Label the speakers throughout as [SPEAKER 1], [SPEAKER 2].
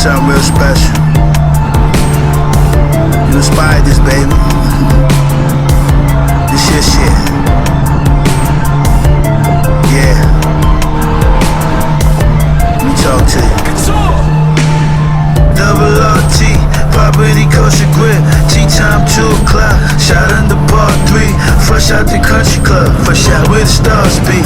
[SPEAKER 1] something real special. You inspired this, baby. This your shit. Yeah. Let me talk to you. Double RT, property kosher grip. Tea time 2 o'clock. Shot under part 3. Fresh out the country club. Fresh out where the stars be.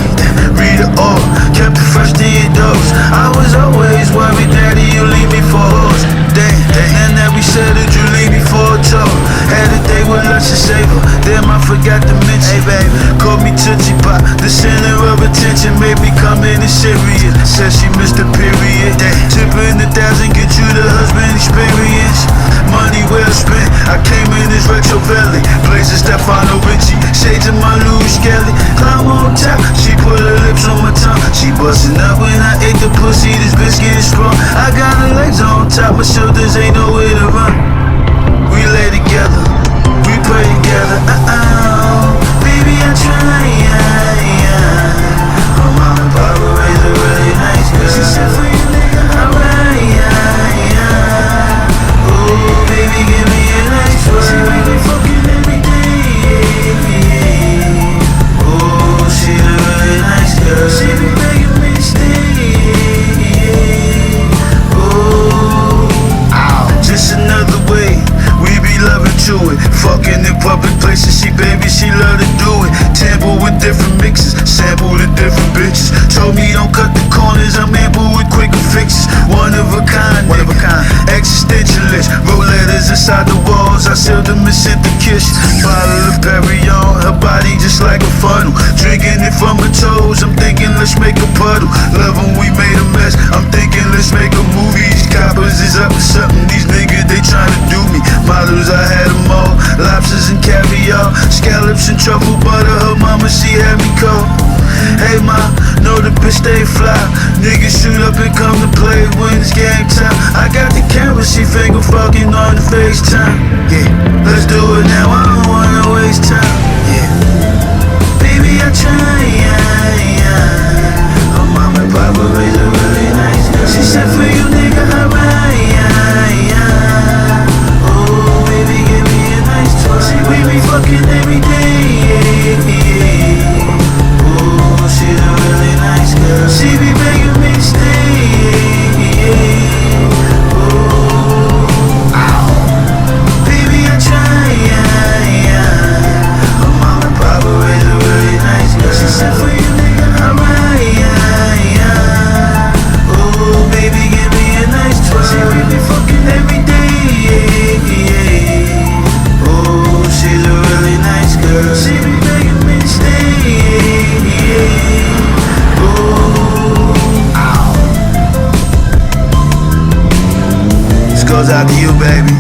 [SPEAKER 1] Read it all. Kept it fresh to your doors. I was always worried, daddy, you leave me for a horse. Then that we said that you leave me for a tour. Had a day with lunch and savor. Damn, I forgot to mention. Hey, baby, called me Tootsie Pop. The center of attention made me come in and serious. Said she missed the period. Tipping 1,000, get you the husband experience. Money well spent. I came in this retro valley. Blazing Stefano Ricci. Shades of my Louis Kelly. Climb on top. She put her lips on my tongue. She busting up when I ate the pussy. This biscuit is strong. I got her legs on top. My shoulders ain't nowhere to run. We lay together. We pray together. Baby, I try. My mom and papa raised a really nice girl. She said for you, nigga, alright. Oh, baby, give me a nice word. She make me fucking every day. Oh, she a really nice girl. She be begging me to stay. Oh, just another way. We be loving to it. Fucking in public places. She baby, she love to do it. Tamper with different mixes. Sample the different bitches. Told me don't cut the corners. I'm able with quicker fixes. One of a kind. Existentialist. Wrote letters inside the walls. I sealed them and sent the kiss. Bottle of Perry on. Her body just like a funnel. Drinking it from her toes. I'm thinking let's make a puddle. Love when we made a mess. I'm thinking let's make a movie. These coppers is up to something. These niggas they trying to do me. Models I had them all. Lobsters and caviar. Scallops and truffle butter. Her mama she had me cold. Hey ma, know the bitch stay fly. Niggas shoot up and come to play when it's game time. I got the camera, she finger fucking on the FaceTime. Yeah, let's do it now, I don't wanna waste time. Yeah, baby I try. Her mom and papa raised a really nice girl. She said for you nigga alright. Oh baby give me a nice toy. See we be fucking every day. She's a really nice girl. She be begging me to stay. Oh, baby I try. Her mom and papa raised a really nice girl. She said for you nigga alright. Oh baby give me a nice toy. See we be fucking every day. Oh she's a really nice girl. She be begging me to stay. This goes out to you, baby.